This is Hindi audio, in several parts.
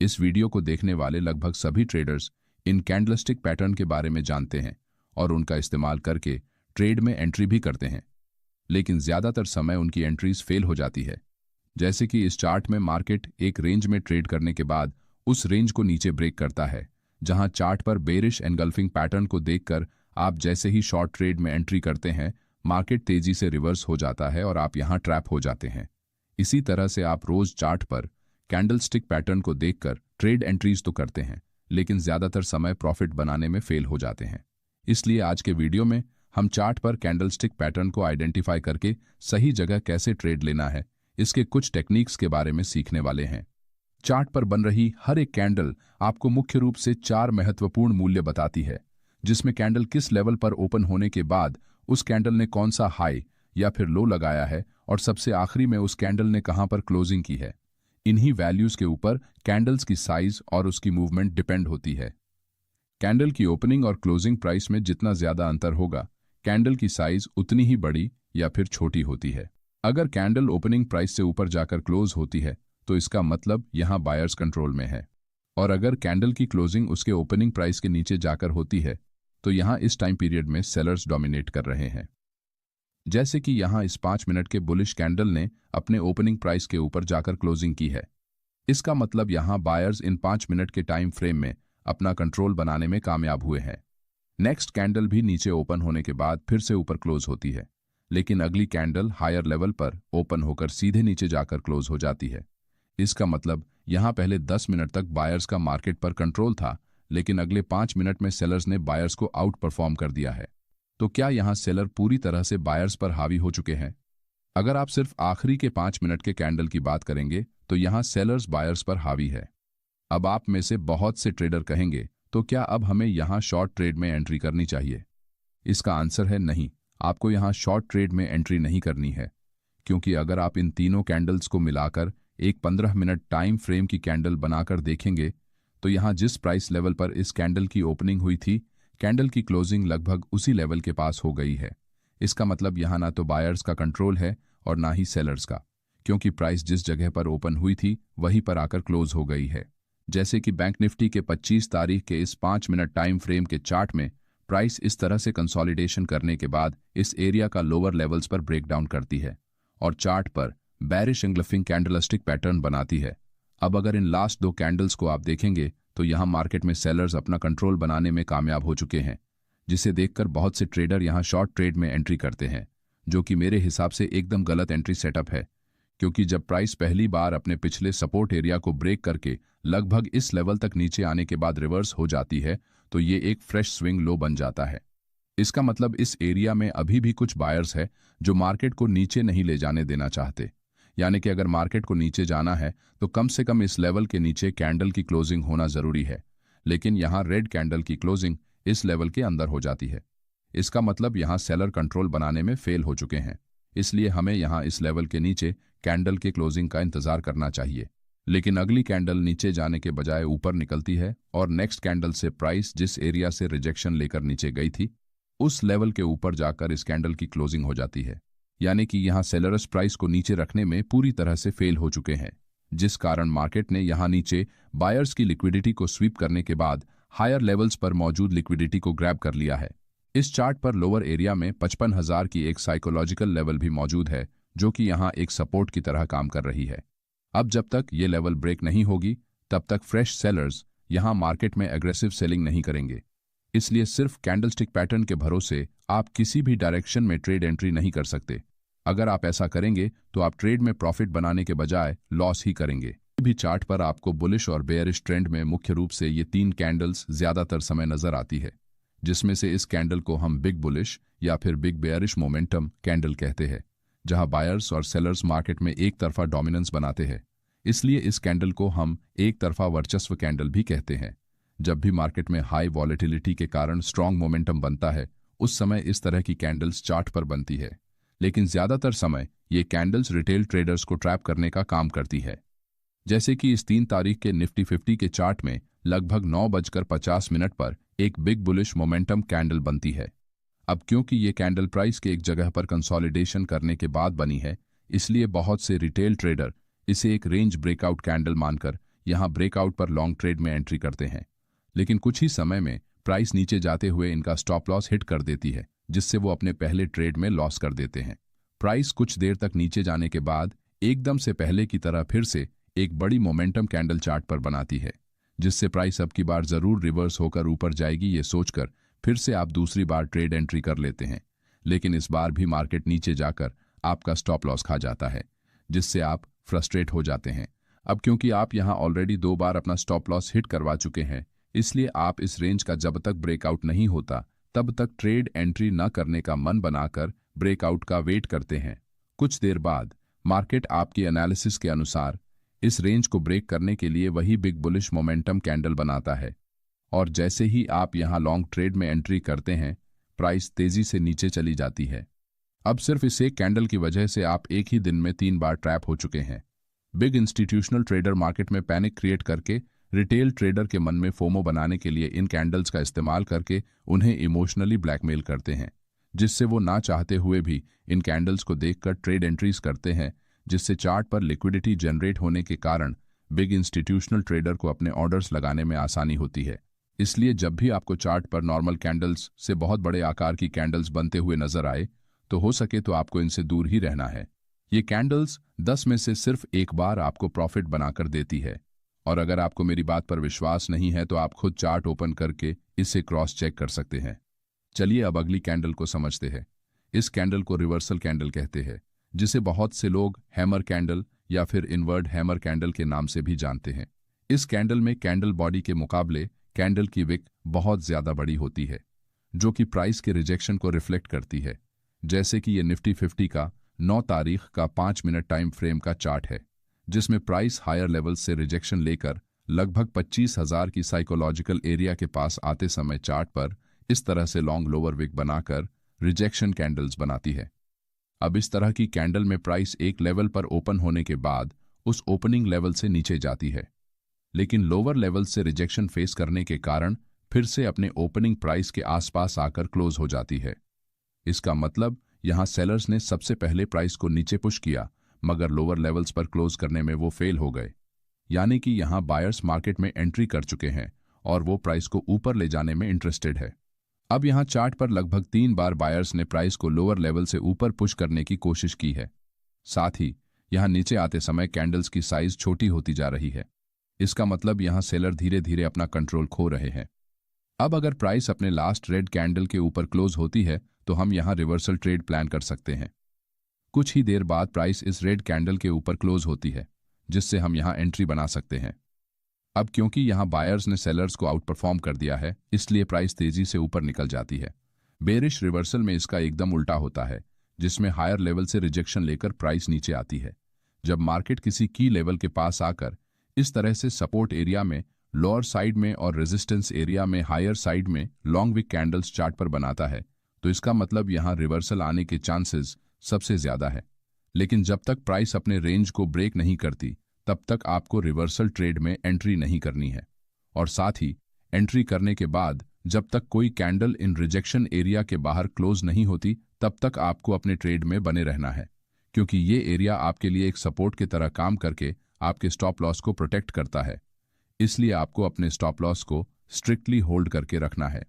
इस वीडियो को देखने वाले लगभग सभी ट्रेडर्स इन कैंडलस्टिक पैटर्न के बारे में जानते हैं और उनका इस्तेमाल करके ट्रेड में एंट्री भी करते हैं, लेकिन ज़्यादातर समय उनकी एंट्रीज फेल हो जाती है। जैसे कि इस चार्ट में मार्केट एक रेंज में ट्रेड करने के बाद उस रेंज को नीचे ब्रेक करता है, जहां चार्ट पर बेरिश एनगल्फिंग पैटर्न को देखकर आप जैसे ही शॉर्ट ट्रेड में एंट्री करते हैं, मार्केट तेजी से रिवर्स हो जाता है और आप यहां ट्रैप हो जाते हैं। इसी तरह से आप रोज चार्ट पर कैंडलस्टिक पैटर्न को देखकर ट्रेड एंट्रीज तो करते हैं, लेकिन ज्यादातर समय प्रॉफिट बनाने में फेल हो जाते हैं। इसलिए आज के वीडियो में हम चार्ट पर कैंडलस्टिक पैटर्न को आइडेंटिफाई करके सही जगह कैसे ट्रेड लेना है, इसके कुछ टेक्निक्स के बारे में सीखने वाले हैं। चार्ट पर बन रही हर एक कैंडल आपको मुख्य रूप से 4 महत्वपूर्ण मूल्य बताती है, जिसमें कैंडल किस लेवल पर ओपन होने के बाद उस कैंडल ने कौन सा हाई या फिर लो लगाया है और सबसे आखिरी में उस कैंडल ने कहां पर क्लोजिंग की है। इन्हीं वैल्यूज के ऊपर कैंडल्स की साइज और उसकी मूवमेंट डिपेंड होती है। कैंडल की ओपनिंग और क्लोजिंग प्राइस में जितना ज्यादा अंतर होगा, कैंडल की साइज उतनी ही बड़ी या फिर छोटी होती है। अगर कैंडल ओपनिंग प्राइस से ऊपर जाकर क्लोज होती है तो इसका मतलब यहां बायर्स कंट्रोल में है, और अगर कैंडल की क्लोजिंग उसके ओपनिंग प्राइस के नीचे जाकर होती है तो यहां इस टाइम पीरियड में सेलर्स डोमिनेट कर रहे हैं। जैसे कि यहां इस 5 मिनट के बुलिश कैंडल ने अपने ओपनिंग प्राइस के ऊपर जाकर क्लोजिंग की है। इसका मतलब यहां बायर्स इन 5 मिनट के टाइम फ्रेम में अपना कंट्रोल बनाने में कामयाब हुए हैं। नेक्स्ट कैंडल भी नीचे ओपन होने के बाद फिर से ऊपर क्लोज होती है, लेकिन अगली कैंडल हायर लेवल पर ओपन होकर सीधे नीचे जाकर क्लोज हो जाती है। इसका मतलब यहां पहले 10 मिनट तक बायर्स का मार्केट पर कंट्रोल था, लेकिन अगले 5 मिनट में सेलर्स ने बायर्स को आउट परफॉर्म कर दिया है। तो क्या यहां सेलर पूरी तरह से बायर्स पर हावी हो चुके हैं? अगर आप सिर्फ आखिरी के 5 मिनट के कैंडल की बात करेंगे तो यहां सेलर्स बायर्स पर हावी है। अब आप में से बहुत से ट्रेडर कहेंगे, तो क्या अब हमें यहां शॉर्ट ट्रेड में एंट्री करनी चाहिए? इसका आंसर है नहीं, आपको यहां शॉर्ट ट्रेड में एंट्री नहीं करनी है, क्योंकि अगर आप इन तीनों कैंडल्स को मिलाकर एक 15 मिनट टाइम फ्रेम की कैंडल बनाकर देखेंगे तो यहां जिस प्राइस लेवल पर इस कैंडल की ओपनिंग हुई थी, कैंडल की क्लोजिंग लगभग उसी लेवल के पास हो गई है। इसका मतलब यहां ना तो बायर्स का कंट्रोल है और ना ही सेलर्स का, क्योंकि प्राइस जिस जगह पर ओपन हुई थी वहीं पर आकर क्लोज हो गई है। जैसे कि बैंक निफ्टी के 25 तारीख के इस 5 मिनट टाइम फ्रेम के चार्ट में प्राइस इस तरह से कंसोलिडेशन करने के बाद इस एरिया का लोअर लेवल्स पर ब्रेकडाउन करती है और चार्ट पर बेरिश एंगल्फिंग कैंडलस्टिक पैटर्न बनाती है। अब अगर इन लास्ट 2 कैंडल्स को आप देखेंगे तो यहां मार्केट में सेलर्स अपना कंट्रोल बनाने में कामयाब हो चुके हैं, जिसे देखकर बहुत से ट्रेडर यहां शॉर्ट ट्रेड में एंट्री करते हैं, जो कि मेरे हिसाब से एकदम गलत एंट्री सेटअप है। क्योंकि जब प्राइस पहली बार अपने पिछले सपोर्ट एरिया को ब्रेक करके लगभग इस लेवल तक नीचे आने के बाद रिवर्स हो जाती है तो ये एक फ्रेश स्विंग लो बन जाता है। इसका मतलब इस एरिया में अभी भी कुछ बायर्स है जो मार्केट को नीचे नहीं ले जाने देना चाहते। यानी कि अगर मार्केट को नीचे जाना है तो कम से कम इस लेवल के नीचे कैंडल की क्लोजिंग होना जरूरी है, लेकिन यहां रेड कैंडल की क्लोजिंग इस लेवल के अंदर हो जाती है। इसका मतलब यहां सेलर कंट्रोल बनाने में फेल हो चुके हैं, इसलिए हमें यहां इस लेवल के नीचे कैंडल के क्लोजिंग का इंतजार करना चाहिए। लेकिन अगली कैंडल नीचे जाने के बजाय ऊपर निकलती है और नेक्स्ट कैंडल से प्राइस जिस एरिया से रिजेक्शन लेकर नीचे गई थी उस लेवल के ऊपर जाकर इस कैंडल की क्लोजिंग हो जाती है। यानी कि यहां सेलर्स प्राइस को नीचे रखने में पूरी तरह से फेल हो चुके हैं, जिस कारण मार्केट ने यहां नीचे बायर्स की लिक्विडिटी को स्वीप करने के बाद हायर लेवल्स पर मौजूद लिक्विडिटी को ग्रैब कर लिया है। इस चार्ट पर लोअर एरिया में 55,000 की एक साइकोलॉजिकल लेवल भी मौजूद है, जो कि यहां एक सपोर्ट की तरह काम कर रही है। अब जब तक ये लेवल ब्रेक नहीं होगी तब तक फ्रेश सेलर्स यहां मार्केट में एग्रेसिव सेलिंग नहीं करेंगे। इसलिए सिर्फ कैंडलस्टिक पैटर्न के भरोसे आप किसी भी डायरेक्शन में ट्रेड एंट्री नहीं कर सकते। अगर आप ऐसा करेंगे तो आप ट्रेड में प्रॉफिट बनाने के बजाय लॉस ही करेंगे। भी चार्ट पर आपको बुलिश और बेयरिश ट्रेंड में मुख्य रूप से ये 3 कैंडल्स ज्यादातर समय नजर आती है, जिसमें से इस कैंडल को हम बिग बुलिश या फिर बिग बेयरिश मोमेंटम कैंडल कहते हैं, जहां बायर्स और सेलर्स मार्केट में एक तरफा डोमिनेंस बनाते हैं। इसलिए इस कैंडल को हम एक तरफा वर्चस्व कैंडल भी कहते हैं। जब भी मार्केट में हाई वॉलेटिलिटी के कारण स्ट्रॉन्ग मोमेंटम बनता है, उस समय इस तरह की कैंडल्स चार्ट पर बनती है, लेकिन ज्यादातर समय ये कैंडल्स रिटेल ट्रेडर्स को ट्रैप करने का काम करती है। जैसे कि इस 3 तारीख के निफ्टी 50 के चार्ट में लगभग 9:50 पर एक बिग बुलिश मोमेंटम कैंडल बनती है। अब क्योंकि ये कैंडल प्राइस के एक जगह पर कंसोलिडेशन करने के बाद बनी है, इसलिए बहुत से रिटेल ट्रेडर इसे एक रेंज ब्रेकआउट कैंडल मानकर यहाँ ब्रेकआउट पर लॉन्ग ट्रेड में एंट्री करते हैं, लेकिन कुछ ही समय में प्राइस नीचे जाते हुए इनका स्टॉप लॉस हिट कर देती है, जिससे वो अपने पहले ट्रेड में लॉस कर देते हैं। प्राइस कुछ देर तक नीचे जाने के बाद एकदम से पहले की तरह फिर से एक बड़ी मोमेंटम कैंडल चार्ट पर बनाती है, जिससे प्राइस अब की बार जरूर रिवर्स होकर ऊपर जाएगी ये सोचकर फिर से आप दूसरी बार ट्रेड एंट्री कर लेते हैं। लेकिन इस बार भी मार्केट नीचे जाकर आपका स्टॉप लॉस खा जाता है, जिससे आप फ्रस्ट्रेट हो जाते हैं। अब क्योंकि आप यहां ऑलरेडी 2 बार अपना स्टॉप लॉस हिट करवा चुके हैं, इसलिए आप इस रेंज का जब तक ब्रेकआउट नहीं होता तब तक ट्रेड एंट्री न करने का मन बनाकर ब्रेकआउट का वेट करते हैं। कुछ देर बाद मार्केट आपकी एनालिसिस के अनुसार इस रेंज को ब्रेक करने के लिए वही बिग बुलिश मोमेंटम कैंडल बनाता है, और जैसे ही आप यहां लॉन्ग ट्रेड में एंट्री करते हैं, प्राइस तेजी से नीचे चली जाती है। अब सिर्फ इस एक कैंडल की वजह से आप एक ही दिन में 3 बार ट्रैप हो चुके हैं। बिग इंस्टीट्यूशनल ट्रेडर मार्केट में पैनिक क्रिएट करके रिटेल ट्रेडर के मन में फोमो बनाने के लिए इन कैंडल्स का इस्तेमाल करके उन्हें इमोशनली ब्लैकमेल करते हैं, जिससे वो ना चाहते हुए भी इन कैंडल्स को देखकर ट्रेड एंट्रीज करते हैं, जिससे चार्ट पर लिक्विडिटी जनरेट होने के कारण बिग इंस्टीट्यूशनल ट्रेडर को अपने ऑर्डर्स लगाने में आसानी होती है। इसलिए जब भी आपको चार्ट पर नॉर्मल कैंडल्स से बहुत बड़े आकार की कैंडल्स बनते हुए नजर आए, तो हो सके तो आपको इनसे दूर ही रहना है। ये कैंडल्स 10 में से सिर्फ एक बार आपको प्रॉफिट बनाकर देती है, और अगर आपको मेरी बात पर विश्वास नहीं है तो आप खुद चार्ट ओपन करके इसे क्रॉस चेक कर सकते हैं। चलिए अब अगली कैंडल को समझते हैं। इस कैंडल को रिवर्सल कैंडल कहते हैं, जिसे बहुत से लोग हैमर कैंडल या फिर इनवर्ट हैमर कैंडल के नाम से भी जानते हैं। इस कैंडल में कैंडल बॉडी के मुकाबले कैंडल की विक बहुत ज्यादा बड़ी होती है, जो कि प्राइस के रिजेक्शन को रिफ्लेक्ट करती है। जैसे कि ये निफ्टी 50 का 9 तारीख का 5 मिनट टाइम फ्रेम का चार्ट है, जिसमें प्राइस हायर लेवल से रिजेक्शन लेकर लगभग 25,000 की साइकोलॉजिकल एरिया के पास आते समय चार्ट पर इस तरह से लॉन्ग लोअर विक बनाकर रिजेक्शन कैंडल्स बनाती है। अब इस तरह की कैंडल में प्राइस एक लेवल पर ओपन होने के बाद उस ओपनिंग लेवल से नीचे जाती है, लेकिन लोअर लेवल से रिजेक्शन फेस करने के कारण फिर से अपने ओपनिंग प्राइस के आसपास आकर क्लोज हो जाती है। इसका मतलब यहां सेलर्स ने सबसे पहले प्राइस को नीचे पुश किया, मगर लोअर लेवल्स पर क्लोज करने में वो फेल हो गए। यानी कि यहां बायर्स मार्केट में एंट्री कर चुके हैं और वो प्राइस को ऊपर ले जाने में इंटरेस्टेड है। अब यहां चार्ट पर लगभग 3 बार बायर्स ने प्राइस को लोअर लेवल से ऊपर पुश करने की कोशिश की है। साथ ही यहां नीचे आते समय कैंडल्स की साइज छोटी होती जा रही है। इसका मतलब यहां सेलर धीरे धीरे अपना कंट्रोल खो रहे हैं। अब अगर प्राइस अपने लास्ट रेड कैंडल के ऊपर क्लोज होती है तो हम यहां रिवर्सल ट्रेड प्लान कर सकते हैं। कुछ ही देर बाद प्राइस इस रेड कैंडल के ऊपर क्लोज होती है, जिससे हम यहां एंट्री बना सकते हैं। अब क्योंकि यहां बायर्स ने सेलर्स को आउट परफॉर्म कर दिया है, इसलिए प्राइस तेजी से ऊपर निकल जाती है। बेरिश रिवर्सल में इसका एकदम उल्टा होता है, जिसमें हायर लेवल से रिजेक्शन लेकर प्राइस नीचे आती है। जब मार्केट किसी की लेवल के पास आकर इस तरह से सपोर्ट एरिया में लोअर साइड में और रेजिस्टेंस एरिया में हायर साइड में लॉन्ग विक कैंडल्स चार्ट पर बनाता है, तो इसका मतलब यहां रिवर्सल आने के चांसेस सबसे ज्यादा है। लेकिन जब तक प्राइस अपने रेंज को ब्रेक नहीं करती, तब तक आपको रिवर्सल ट्रेड में एंट्री नहीं करनी है। और साथ ही एंट्री करने के बाद जब तक कोई कैंडल इन रिजेक्शन एरिया के बाहर क्लोज नहीं होती, तब तक आपको अपने ट्रेड में बने रहना है, क्योंकि ये एरिया आपके लिए एक सपोर्ट की तरह काम करके आपके स्टॉप लॉस को प्रोटेक्ट करता है। इसलिए आपको अपने स्टॉप लॉस को स्ट्रिक्टली होल्ड करके रखना है।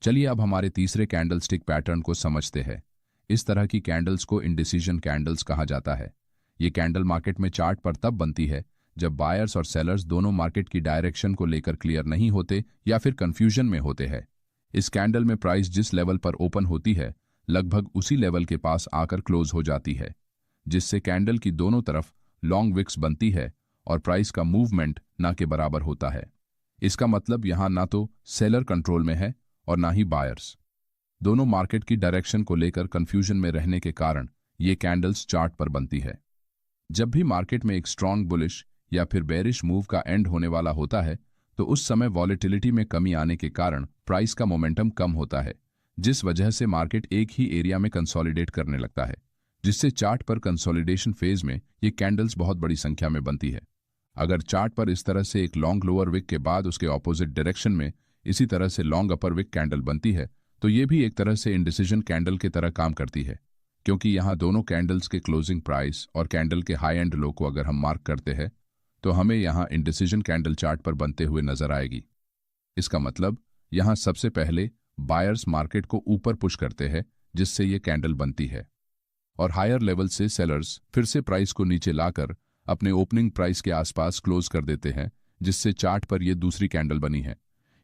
चलिए अब हमारे तीसरे कैंडल स्टिक पैटर्न को समझते हैं। इस तरह की कैंडल्स को इंडिसीजन कैंडल्स कहा जाता है। ये कैंडल मार्केट में चार्ट पर तब बनती है जब बायर्स और सेलर्स दोनों मार्केट की डायरेक्शन को लेकर क्लियर नहीं होते या फिर कंफ्यूजन में होते हैं। इस कैंडल में प्राइस जिस लेवल पर ओपन होती है, लगभग उसी लेवल के पास आकर क्लोज हो जाती है, जिससे कैंडल की दोनों तरफ लॉन्ग विक्स बनती है और प्राइस का मूवमेंट ना के बराबर होता है। इसका मतलब यहां ना तो सेलर कंट्रोल में है और ना ही बायर्स। दोनों मार्केट की डायरेक्शन को लेकर कंफ्यूजन में रहने के कारण ये कैंडल्स चार्ट पर बनती है। जब भी मार्केट में एक स्ट्रॉन्ग बुलिश या फिर बेरिश मूव का एंड होने वाला होता है, तो उस समय वॉलेटिलिटी में कमी आने के कारण प्राइस का मोमेंटम कम होता है, जिस वजह से मार्केट एक ही एरिया में कंसोलिडेट करने लगता है, जिससे चार्ट पर कंसोलिडेशन फेज में ये कैंडल्स बहुत बड़ी संख्या में बनती है। अगर चार्ट पर इस तरह से एक लॉन्ग लोअर विक के बाद उसके ऑपोजिट डायरेक्शन में इसी तरह से लॉन्ग अपर विक कैंडल बनती है, तो ये भी एक तरह से इंडिसीजन कैंडल की तरह काम करती है, क्योंकि यहाँ दोनों कैंडल्स के क्लोजिंग प्राइस और कैंडल के हाई एंड लो को अगर हम मार्क करते हैं, तो हमें यहाँ इंडिसीजन कैंडल चार्ट पर बनते हुए नजर आएगी। इसका मतलब यहाँ सबसे पहले बायर्स मार्केट को ऊपर पुश करते हैं, जिससे ये कैंडल बनती है, और हायर लेवल से सेलर्स फिर से प्राइस को नीचे लाकर अपने ओपनिंग प्राइस के आसपास क्लोज कर देते हैं, जिससे चार्ट पर यह दूसरी कैंडल बनी है।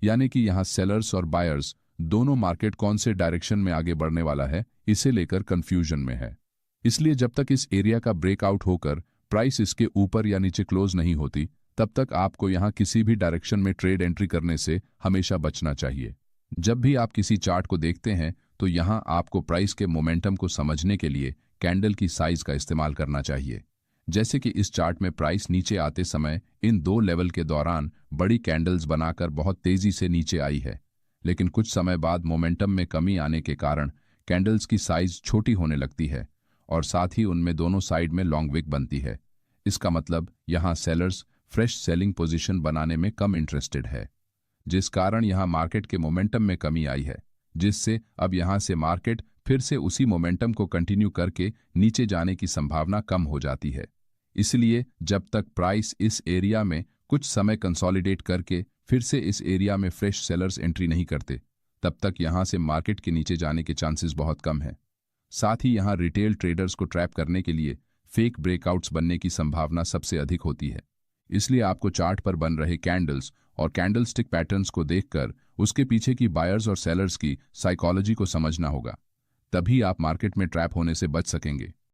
यानी कि यहाँ सेलर्स और बायर्स दोनों मार्केट कौन से डायरेक्शन में आगे बढ़ने वाला है इसे लेकर कंफ्यूजन में है। इसलिए जब तक इस एरिया का ब्रेकआउट होकर प्राइस इसके ऊपर या नीचे क्लोज नहीं होती, तब तक आपको यहाँ किसी भी डायरेक्शन में ट्रेड एंट्री करने से हमेशा बचना चाहिए। जब भी आप किसी चार्ट को देखते हैं तो यहाँ आपको प्राइस के मोमेंटम को समझने के लिए कैंडल की साइज का इस्तेमाल करना चाहिए। जैसे कि इस चार्ट में प्राइस नीचे आते समय इन दो लेवल के दौरान बड़ी कैंडल्स बनाकर बहुत तेजी से नीचे आई है, लेकिन कुछ समय बाद मोमेंटम में कमी आने के कारण कैंडल्स की साइज छोटी होने लगती है और साथ ही उनमें दोनों साइड में लॉन्ग विक बनती है। इसका मतलब यहाँ सेलर्स फ्रेश सेलिंग पोजीशन बनाने में कम इंटरेस्टेड है, जिस कारण यहाँ मार्केट के मोमेंटम में कमी आई है, जिससे अब यहाँ से मार्केट फिर से उसी मोमेंटम को कंटिन्यू करके नीचे जाने की संभावना कम हो जाती है। इसलिए जब तक प्राइस इस एरिया में कुछ समय कंसोलिडेट करके फिर से इस एरिया में फ्रेश सेलर्स एंट्री नहीं करते, तब तक यहाँ से मार्केट के नीचे जाने के चांसेस बहुत कम हैं। साथ ही यहाँ रिटेल ट्रेडर्स को ट्रैप करने के लिए फेक ब्रेकआउट्स बनने की संभावना सबसे अधिक होती है। इसलिए आपको चार्ट पर बन रहे कैंडल्स और कैंडलस्टिक पैटर्न्स को देखकर उसके पीछे की बायर्स और सेलर्स की साइकोलॉजी को समझना होगा, तभी आप मार्केट में ट्रैप होने से बच सकेंगे।